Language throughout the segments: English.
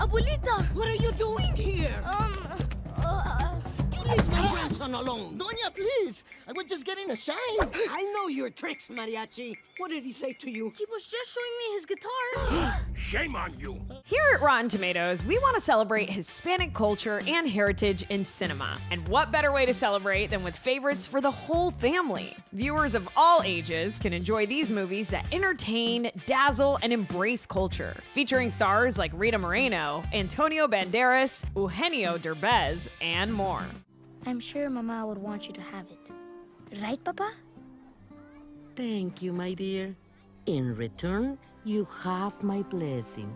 Abuelita! What are you doing here? You leave my grandson alone. Doña, please. I was just getting a shine. I know your tricks, Mariachi. What did he say to you? He was just showing me his guitar. Shame on you. Here at Rotten Tomatoes, we want to celebrate Hispanic culture and heritage in cinema. And what better way to celebrate than with favorites for the whole family? Viewers of all ages can enjoy these movies that entertain, dazzle, and embrace culture. Featuring stars like Rita Moreno, Antonio Banderas, Eugenio Derbez, and more. I'm sure Mama would want you to have it. Right, Papa? Thank you, my dear. In return, you have my blessing.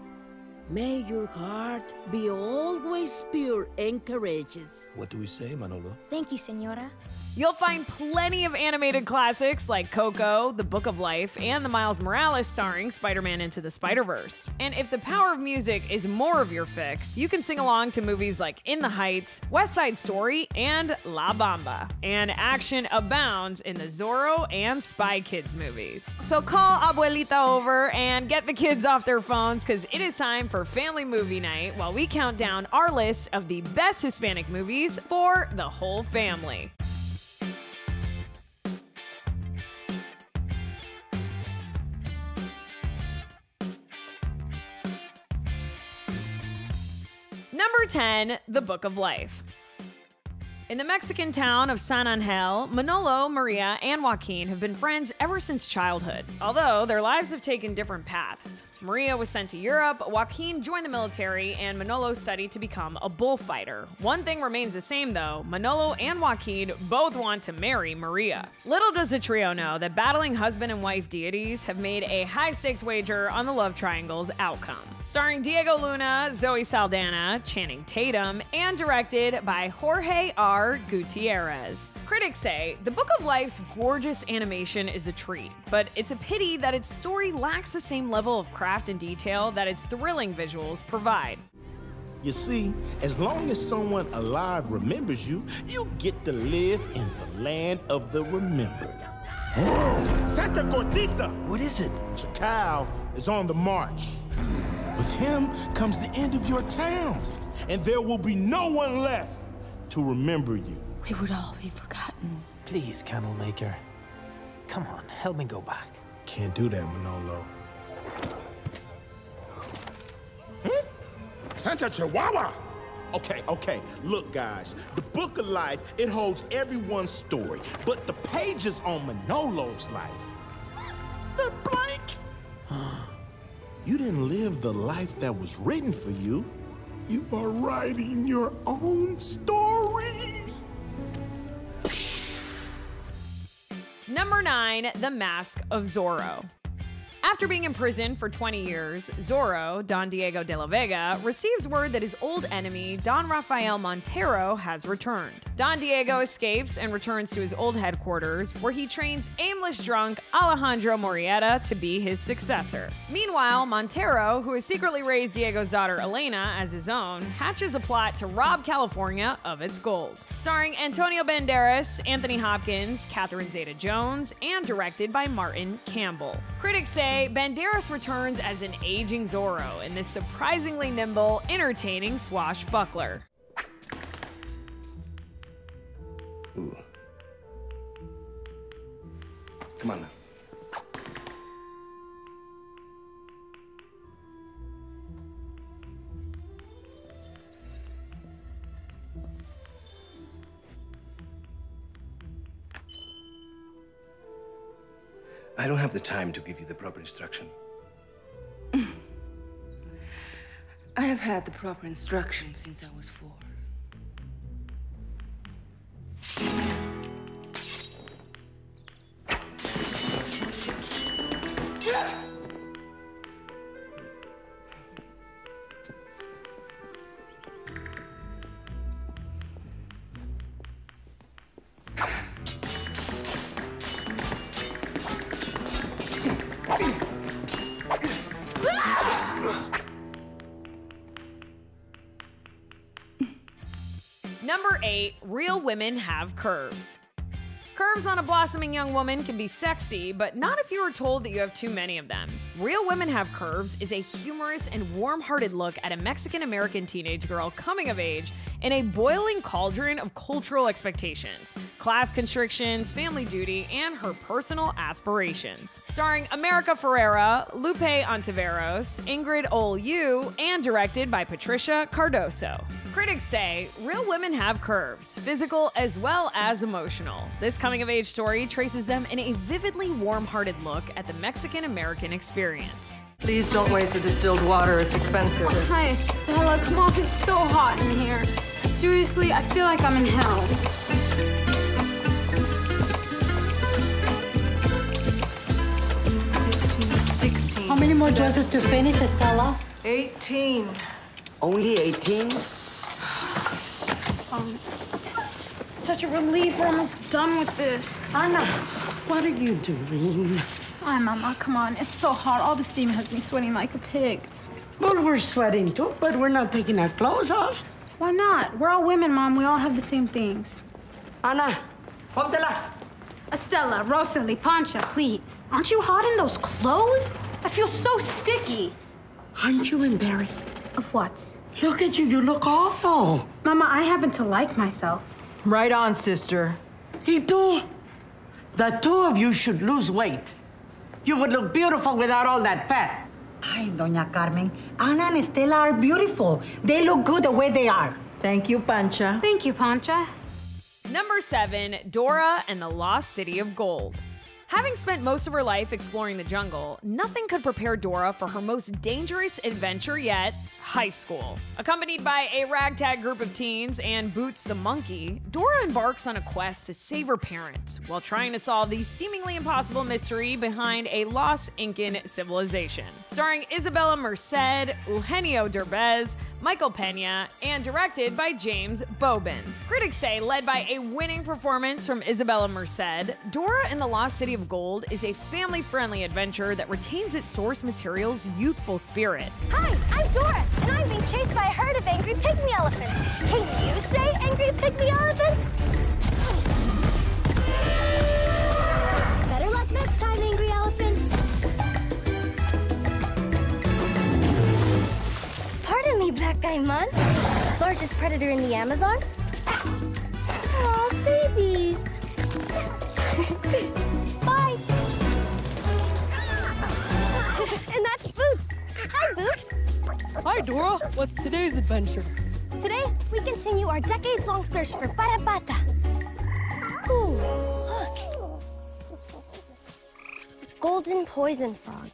May your heart be always pure and courageous. What do we say, Manolo? Thank you, Senora. You'll find plenty of animated classics like Coco, The Book of Life, and the Miles Morales starring Spider-Man Into the Spiderverse. And if the power of music is more of your fix, you can sing along to movies like In the Heights, West Side Story, and La Bamba. And action abounds in the Zorro and Spy Kids movies. So call abuelita over and get the kids off their phones, because it is time for family movie night while we count down our list of the best Hispanic movies for the whole family. Number 10, The Book of Life. In the Mexican town of San Angel, Manolo, Maria, and Joaquin have been friends ever since childhood, although their lives have taken different paths. Maria was sent to Europe, Joaquin joined the military, and Manolo studied to become a bullfighter. One thing remains the same though, Manolo and Joaquin both want to marry Maria. Little does the trio know that battling husband and wife deities have made a high-stakes wager on the love triangle's outcome. Starring Diego Luna, Zoe Saldana, Channing Tatum, and directed by Jorge R. Gutierrez. Critics say The Book of Life's gorgeous animation is a treat, but it's a pity that its story lacks the same level of craft and detail that its thrilling visuals provide. You see, as long as someone alive remembers you, you get to live in the land of the remembered. Santa Gordita! What is it? Chacal is on the march. With him comes the end of your town, and there will be no one left to remember you. We would all be forgotten. Please, Candlemaker. Come on, help me go back. Can't do that, Manolo. Santa Chihuahua! Okay, look guys, the Book of Life, it holds everyone's story, but the pages on Manolo's life, they're blank. You didn't live the life that was written for you. You are writing your own story. Number 9, The Mask of Zorro. After being in prison for 20 years, Zorro, Don Diego de la Vega, receives word that his old enemy, Don Rafael Montero, has returned. Don Diego escapes and returns to his old headquarters, where he trains aimless drunk Alejandro Murrieta to be his successor. Meanwhile, Montero, who has secretly raised Diego's daughter Elena as his own, hatches a plot to rob California of its gold. Starring Antonio Banderas, Anthony Hopkins, Catherine Zeta-Jones, and directed by Martin Campbell. Critics say Banderas returns as an aging Zorro in this surprisingly nimble, entertaining swashbuckler. Ooh. Come on now. I don't have the time to give you the proper instruction. I have had the proper instructions since I was 4. Number 8, Real Women Have Curves. Curves on a blossoming young woman can be sexy, but not if you are told that you have too many of them. Real Women Have Curves is a humorous and warm-hearted look at a Mexican-American teenage girl coming of age in a boiling cauldron of cultural expectations, class constrictions, family duty, and her personal aspirations. Starring America Ferrera, Lupe Ontiveros, Ingrid Olu, and directed by Patricia Cardoso. Critics say Real Women Have Curves, physical as well as emotional. This coming-of-age story traces them in a vividly warm-hearted look at the Mexican-American experience. Please don't waste the distilled water, it's expensive. Hi, Stella, come on, it's so hot in here. Seriously, I feel like I'm in hell. 16. How many more dresses to finish, Stella? 18. Only 18? Such a relief. We're almost done with this. Anna, what are you doing? Hi, Mama. Come on. It's so hot. All the steam has me sweating like a pig. Well, we're sweating too, but we're not taking our clothes off. Why not? We're all women, Mom. We all have the same things. Anna, póntela. Estella, Rosalie, Pancha, please. Aren't you hot in those clothes? I feel so sticky. Aren't you embarrassed? Of what? Look at you. You look awful. Mama, I happen to like myself. Right on, sister. Y tú? The two of you should lose weight. You would look beautiful without all that fat. Ay, Doña Carmen, Ana and Estela are beautiful. They look good the way they are. Thank you, Pancha. Thank you, Pancha. Number 7, Dora and the Lost City of Gold. Having spent most of her life exploring the jungle, nothing could prepare Dora for her most dangerous adventure yet, high school. Accompanied by a ragtag group of teens and Boots the monkey, Dora embarks on a quest to save her parents while trying to solve the seemingly impossible mystery behind a lost Incan civilization. Starring Isabella Merced, Eugenio Derbez, Michael Pena, and directed by James Bobin. Critics say, led by a winning performance from Isabella Merced, Dora and the Lost City of Gold is a family-friendly adventure that retains its source material's youthful spirit. Hi, I'm Dora, and I'm being chased by a herd of angry pygmy elephants. Can you say angry pygmy elephant? Better luck next time, angry elephants. Pardon me, Black Guy Man. Largest predator in the Amazon? Aw, babies. Bye. And that's Boots. Hi, Boots. Hi, Dora. What's today's adventure? Today, we continue our decades-long search for Bata. Ooh, look. Golden poison frog.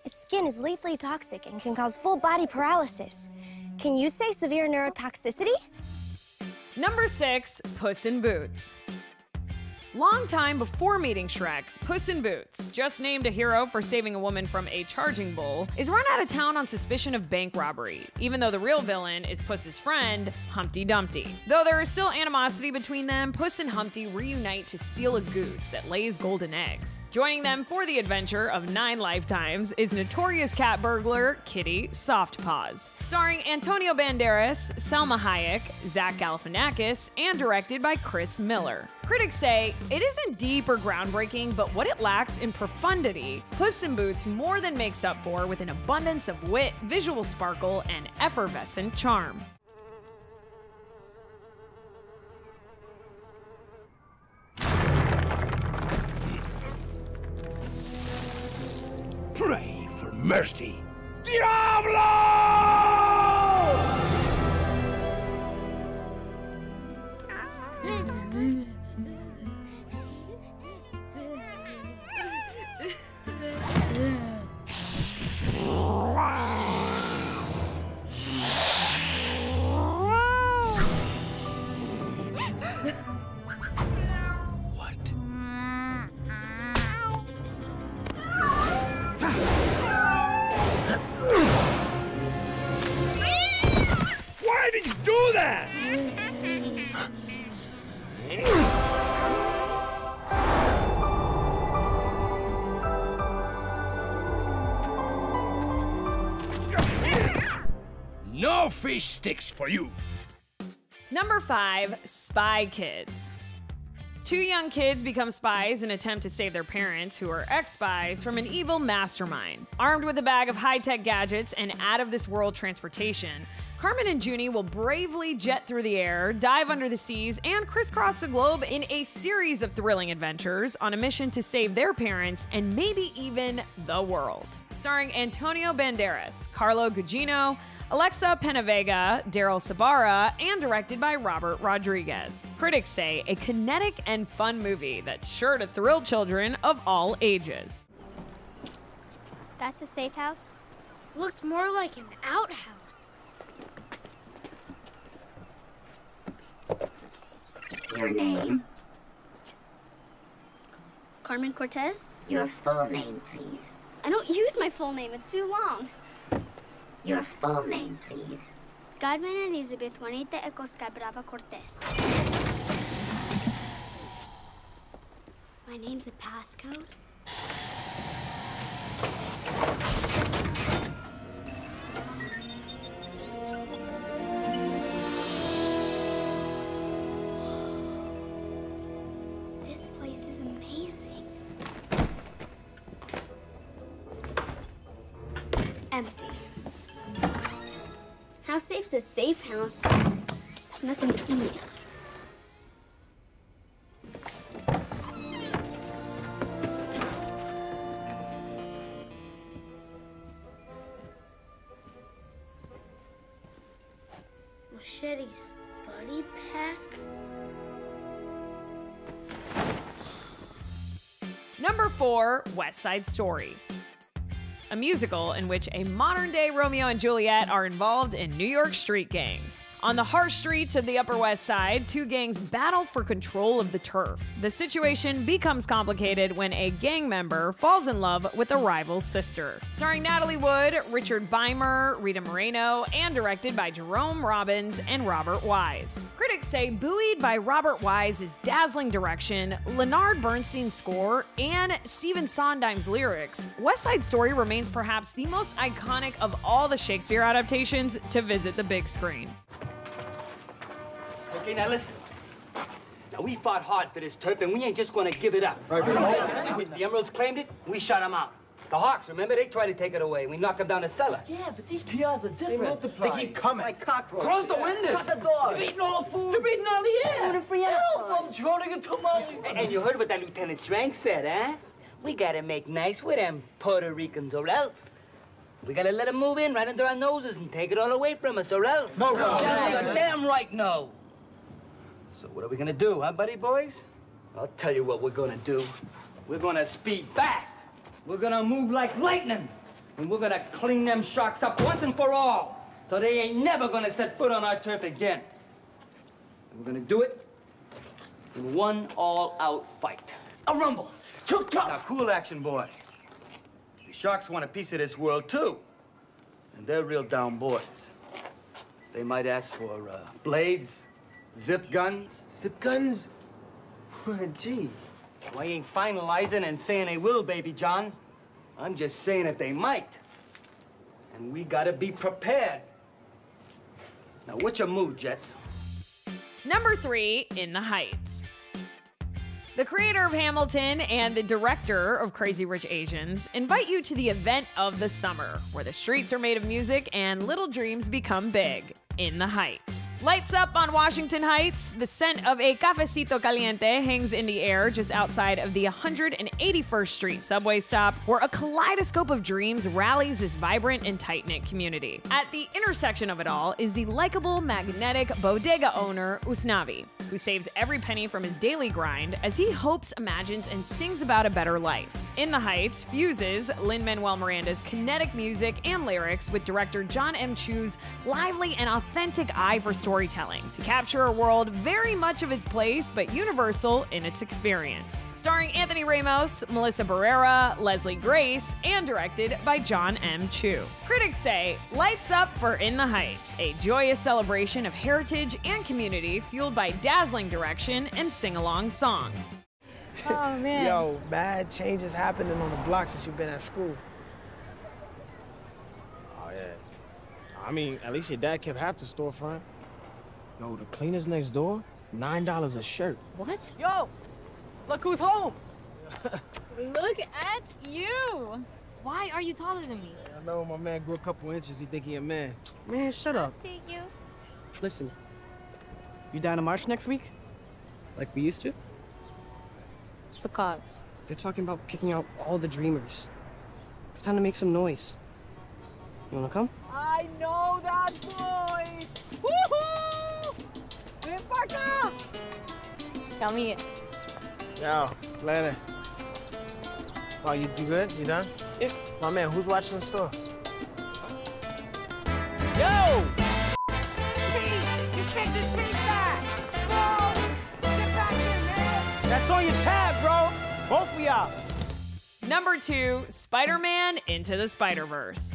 Its skin is lethally toxic and can cause full body paralysis. Can you say severe neurotoxicity? Number 6, Puss in Boots. Long time before meeting Shrek, Puss in Boots, just named a hero for saving a woman from a charging bull, is run out of town on suspicion of bank robbery, even though the real villain is Puss's friend, Humpty Dumpty. Though there is still animosity between them, Puss and Humpty reunite to steal a goose that lays golden eggs. Joining them for the adventure of 9 lifetimes is notorious cat burglar Kitty Softpaws. Starring Antonio Banderas, Salma Hayek, Zach Galifianakis, and directed by Chris Miller. Critics say, it isn't deep or groundbreaking, but what it lacks in profundity, Puss in Boots more than makes up for with an abundance of wit, visual sparkle, and effervescent charm. Pray for mercy. Diablo! Why did you do that? No fish sticks for you. Number 5, Spy Kids. Two young kids become spies and attempt to save their parents, who are ex-spies, from an evil mastermind. Armed with a bag of high-tech gadgets and out-of-this-world transportation, Carmen and Junie will bravely jet through the air, dive under the seas, and crisscross the globe in a series of thrilling adventures on a mission to save their parents and maybe even the world. Starring Antonio Banderas, Carlo Gugino, Alexa Penavega, Daryl Sabara, and directed by Robert Rodriguez. Critics say a kinetic and fun movie that's sure to thrill children of all ages. That's a safe house? Looks more like an outhouse. Your name? Carmen Cortez? Your full name, please. I don't use my full name, it's too long. Your full name, please. Carmen Elizabeth Juanita Ecosca Brava Cortez. My name's a passcode? This place is amazing. Empty. How safe's a safe house? There's nothing to eat. Machete's buddy pack? Number 4, West Side Story. A musical in which a modern-day Romeo and Juliet are involved in New York street gangs. On the harsh streets of the Upper West Side, two gangs battle for control of the turf. The situation becomes complicated when a gang member falls in love with a rival's sister. Starring Natalie Wood, Richard Beimer, Rita Moreno, and directed by Jerome Robbins and Robert Wise. Critics say buoyed by Robert Wise's dazzling direction, Leonard Bernstein's score, and Stephen Sondheim's lyrics, West Side Story remains perhaps the most iconic of all the Shakespeare adaptations to visit the big screen. Okay, now listen. Now, we fought hard for this turf, and we ain't just gonna give it up. Right. The Emeralds claimed it, we shut them out. The Hawks, remember, they tried to take it away. We knocked them down the cellar. Yeah, but these PRs are different. They multiply. They keep coming. Like cockroaches. Close the windows. Shut the door. They're eating all the food. They're eating all the air. What a free Help! I'm drowning in tamale. And you heard what that Lieutenant Schrank said, huh? We gotta make nice with them Puerto Ricans, or else. We gotta let them move in right under our noses and take it all away from us, or else. No. You're damn right no. So what are we gonna do, huh, buddy boys? I'll tell you what we're gonna do. We're gonna speed fast. We're gonna move like lightning. And we're gonna clean them sharks up once and for all. So they ain't never gonna set foot on our turf again. And we're gonna do it in one all-out fight. A rumble. Chook chop. Now, cool action, boy. The sharks want a piece of this world, too. And they're real down boys. They might ask for blades, zip guns. Zip guns? Gee. Well, I ain't finalizing and saying they will, baby John. I'm just saying that they might. And we gotta be prepared. Now, what's your mood, Jets? Number 3, In the Heights. The creator of Hamilton and the director of Crazy Rich Asians invite you to the event of the summer, where the streets are made of music and little dreams become big. In the Heights. Lights up on Washington Heights, the scent of a cafecito caliente hangs in the air just outside of the 181st Street subway stop, where a kaleidoscope of dreams rallies this vibrant and tight-knit community. At the intersection of it all is the likable, magnetic bodega owner, Usnavi, who saves every penny from his daily grind as he hopes, imagines, and sings about a better life. In the Heights fuses Lin-Manuel Miranda's kinetic music and lyrics with director John M. Chu's lively and authentic eye for storytelling to capture a world very much of its place but universal in its experience. Starring Anthony Ramos, Melissa Barrera, Leslie Grace, and directed by John M. Chu. Critics say, lights up for In the Heights, a joyous celebration of heritage and community fueled by dazzling direction and sing-along songs. Oh, man. Yo, bad changes happening on the block since you've been at school. Oh, yeah. I mean, at least your dad kept half the storefront. Yo, the cleaners next door, $9 a shirt. What? Yo, Look who's home! Look at you! Why are you taller than me? I know my man grew a couple inches, he think he a man. Man, shut up. I'll take you. Listen, you down to march next week? Like we used to? What's the cause? They're talking about kicking out all the dreamers. It's time to make some noise. You wanna come? I know that voice. Woohoo! Ven pa' acá. Tell me it. Ciao, Flanny. Oh, you good? You done? Yeah. My man, who's watching the store? Yo! You can't just take that! Bro! Get back here, man! That's on your tab, bro! Both of y'all! Number 2, Spider-Man Into the Spiderverse.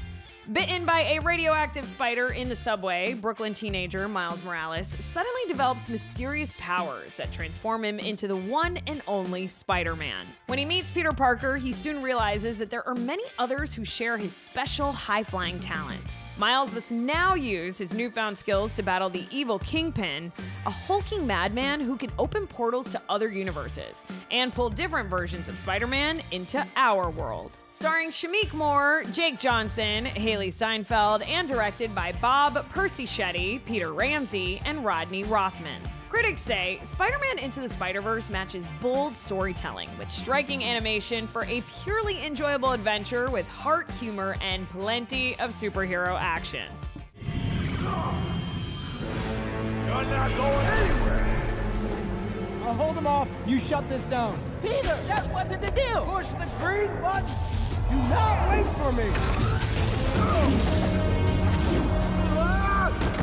Bitten by a radioactive spider in the subway, Brooklyn teenager Miles Morales suddenly develops mysterious powers that transform him into the one and only Spider-Man. When he meets Peter Parker, he soon realizes that there are many others who share his special high-flying talents. Miles must now use his newfound skills to battle the evil Kingpin, a hulking madman who can open portals to other universes and pull different versions of Spider-Man into our world. Starring Shameik Moore, Jake Johnson, Haley Steinfeld, and directed by Bob Persichetti, Peter Ramsey, and Rodney Rothman. Critics say Spider-Man Into the Spiderverse matches bold storytelling with striking animation for a purely enjoyable adventure with heart, humor, and plenty of superhero action. You're not going anywhere! I'll hold him off. You shut this down. Peter, that wasn't the deal! Push the green button. Do not wait for me.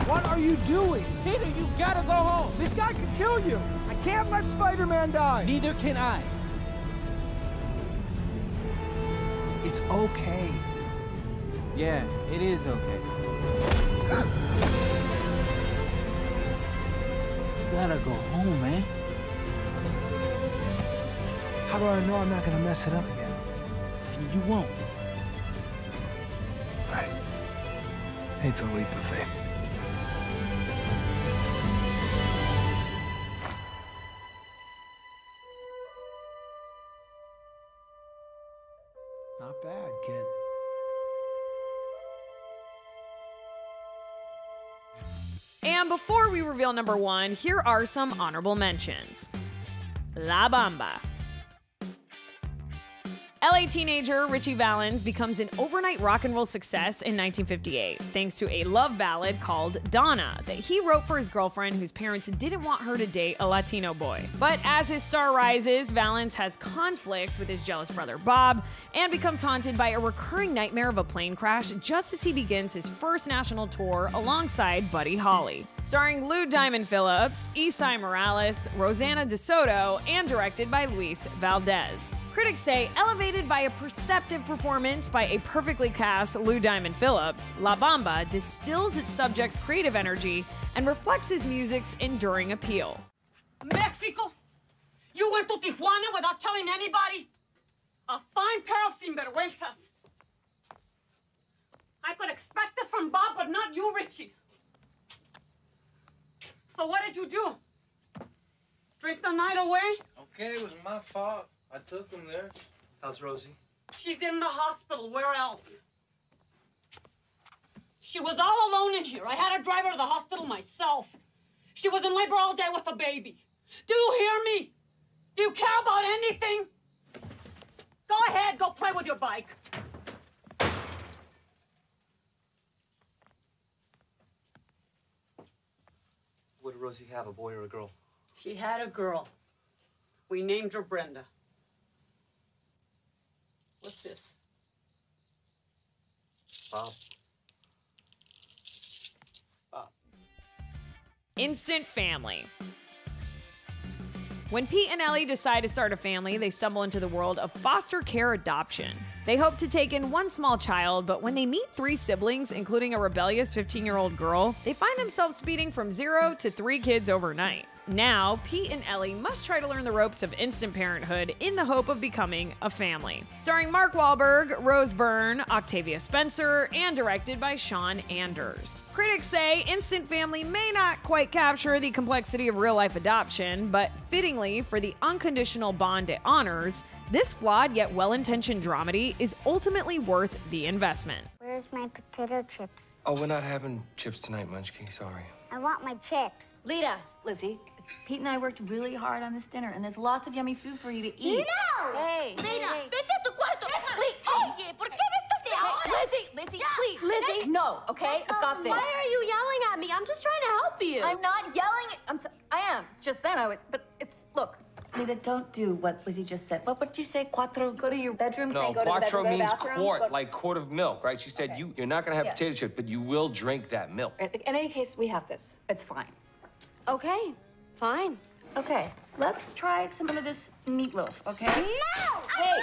What are you doing? Peter, you gotta go home! This guy could kill you. I can't let Spider-Man die. Neither can I. It's okay. Yeah, it is okay. You gotta go home, man. How do I know I'm not gonna mess it up again? You won't. Right. Hate to leap of faith. Not bad, kid. And before we reveal number 1, here are some honorable mentions. La Bamba. LA teenager Richie Valens becomes an overnight rock and roll success in 1958, thanks to a love ballad called Donna that he wrote for his girlfriend whose parents didn't want her to date a Latino boy. But as his star rises, Valens has conflicts with his jealous brother Bob and becomes haunted by a recurring nightmare of a plane crash just as he begins his first national tour alongside Buddy Holly. Starring Lou Diamond Phillips, Esai Morales, Rosanna DeSoto, and directed by Luis Valdez. Critics say, elevated by a perceptive performance by a perfectly cast Lou Diamond Phillips, La Bamba distills its subject's creative energy and reflects his music's enduring appeal. Mexico? You went to Tijuana without telling anybody? A fine pair of sinvergüenzas. I could expect this from Bob, but not you, Richie. So what did you do? Drink the night away? Okay, it was my fault. I took him there. How's Rosie? She's in the hospital. Where else? She was all alone in here. I had to drive her to the hospital myself. She was in labor all day with a baby. Do you hear me? Do you care about anything? Go ahead, go play with your bike. What did Rosie have, a boy or a girl? She had a girl. We named her Brenda. What's this? Bob. Instant family. When Pete and Ellie decide to start a family, they stumble into the world of foster care adoption. They hope to take in one small child, but when they meet 3 siblings, including a rebellious 15-year-old girl, they find themselves speeding from 0 to 3 kids overnight. now Pete and Ellie must try to learn the ropes of instant parenthood in the hope of becoming a family. Starring Mark Wahlberg, Rose Byrne, Octavia Spencer, and directed by Sean Anders. Critics say Instant Family may not quite capture the complexity of real-life adoption, but fittingly for the unconditional bond it honors, this flawed yet well-intentioned dramedy is ultimately worth the investment. Where's my potato chips? Oh, we're not having chips tonight, Munchkin. Sorry. I want my chips. Lita, Lizzie, Pete and I worked really hard on this dinner, and there's lots of yummy food for you to eat. No! Hey. Lita, vete a tu cuarto. Please. Oye, ¿por qué me estás Lizzie, please. Lizzie, no, okay? I've got this. Why are you yelling at me? I'm just trying to help you. I'm not yelling. I am. Just then I was, but it's, look. Lita, don't do what Lizzie just said. What did you say? Cuatro? Go to your bedroom? No, go to the quattro bedroom, means bathroom, quart, like quart of milk, right? She said Okay. you're not gonna have Yeah. potato chips, but you will drink that milk. In any case, we have this. It's fine. Okay, fine. Okay, let's try some of this meatloaf, okay? No! Hey,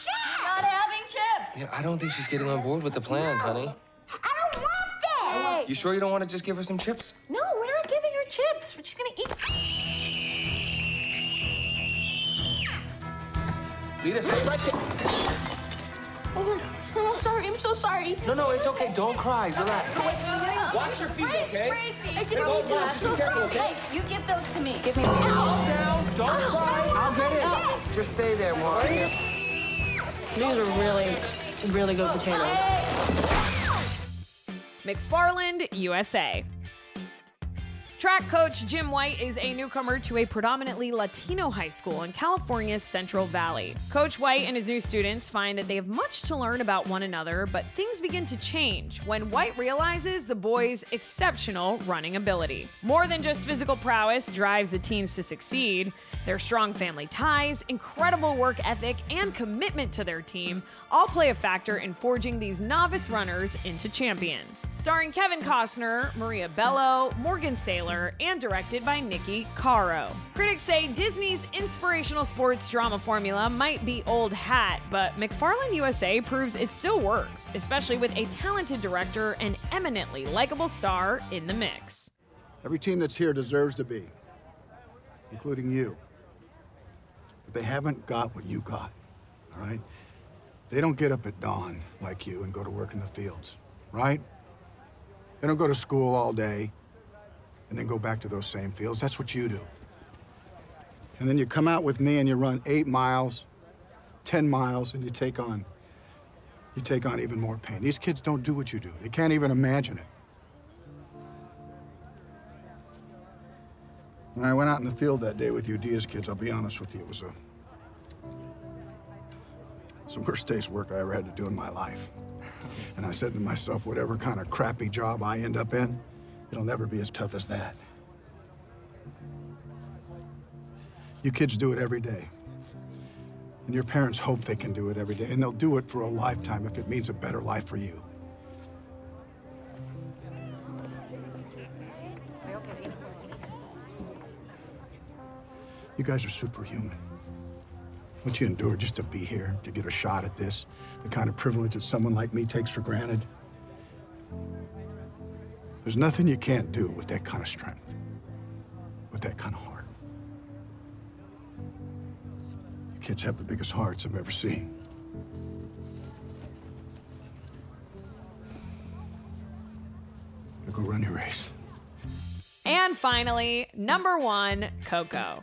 you're not having chips! Yeah, I don't think she's getting on board with the plan, honey. I don't want this! You sure you don't want to just give her some chips? No, we're not giving her chips. We're just gonna eat. Lita, stay right there. Oh, I'm sorry. I'm so sorry. No, it's okay. Don't cry. Relax. Watch your feet, okay? I didn't mean to. I'm so sorry. Hey, you give those to me. Give me those. Calm down. Don't cry. I'll get it. Just stay there, Mom. These are really good potatoes. McFarland USA. Track coach Jim White is a newcomer to a predominantly Latino high school in California's Central Valley. Coach White and his new students find that they have much to learn about one another, but things begin to change when White realizes the boys' exceptional running ability. More than just physical prowess drives the teens to succeed. Their strong family ties, incredible work ethic, and commitment to their team all play a factor in forging these novice runners into champions. Starring Kevin Costner, Maria Bello, Morgan Saylor, and directed by Nikki Caro. Critics say Disney's inspirational sports drama formula might be old hat, but McFarland USA proves it still works, especially with a talented director and eminently likable star in the mix. Every team that's here deserves to be, including you. But they haven't got what you got, all right? They don't get up at dawn like you and go to work in the fields, right? They don't go to school all day and then go back to those same fields. That's what you do. And then you come out with me and you run 8 miles, 10 miles, and you take on even more pain. These kids don't do what you do. They can't even imagine it. When I went out in the field that day with you Diaz kids, I'll be honest with you, it was the worst day's work I ever had to do in my life. And I said to myself, whatever kind of crappy job I end up in, it'll never be as tough as that. You kids do it every day. And your parents hope they can do it every day. And they'll do it for a lifetime if it means a better life for you. You guys are superhuman. What you endure just to be here, to get a shot at this, the kind of privilege that someone like me takes for granted. There's nothing you can't do with that kind of strength, with that kind of heart. You kids have the biggest hearts I've ever seen. Now go run your race. And finally, number 1, Coco.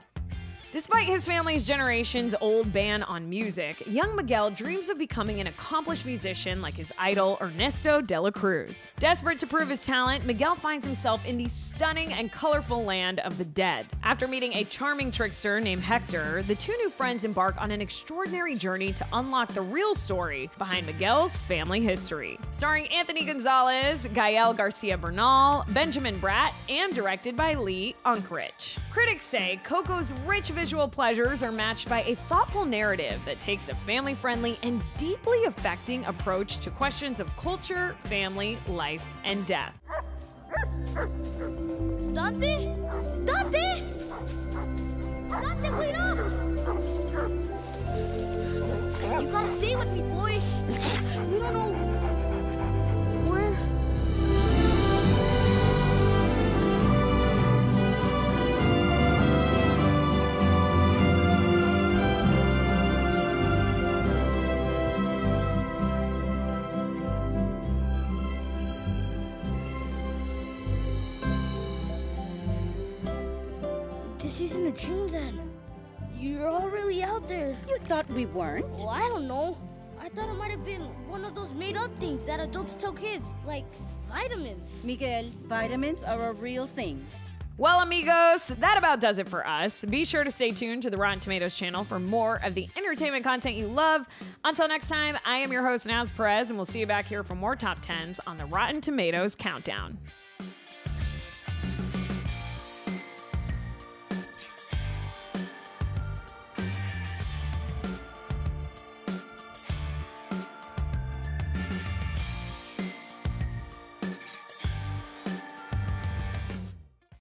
Despite his family's generations-old ban on music, young Miguel dreams of becoming an accomplished musician like his idol Ernesto de la Cruz. Desperate to prove his talent, Miguel finds himself in the stunning and colorful land of the dead. After meeting a charming trickster named Hector, the two new friends embark on an extraordinary journey to unlock the real story behind Miguel's family history. Starring Anthony Gonzalez, Gael Garcia Bernal, Benjamin Bratt, and directed by Lee Unkrich. Critics say Coco's rich visual pleasures are matched by a thoughtful narrative that takes a family-friendly and deeply affecting approach to questions of culture, family, life, and death. Dante? Dante? Dante, wait up! You gotta stay with me, boy. We don't know where... this isn't a dream then. You're all really out there. You thought we weren't? Well, I don't know. I thought it might have been one of those made-up things that adults tell kids, like vitamins. Miguel, vitamins are a real thing. Well, amigos, that about does it for us. Be sure to stay tuned to the Rotten Tomatoes channel for more of the entertainment content you love. Until next time, I am your host, Naz Perez, and we'll see you back here for more Top 10s on the Rotten Tomatoes Countdown.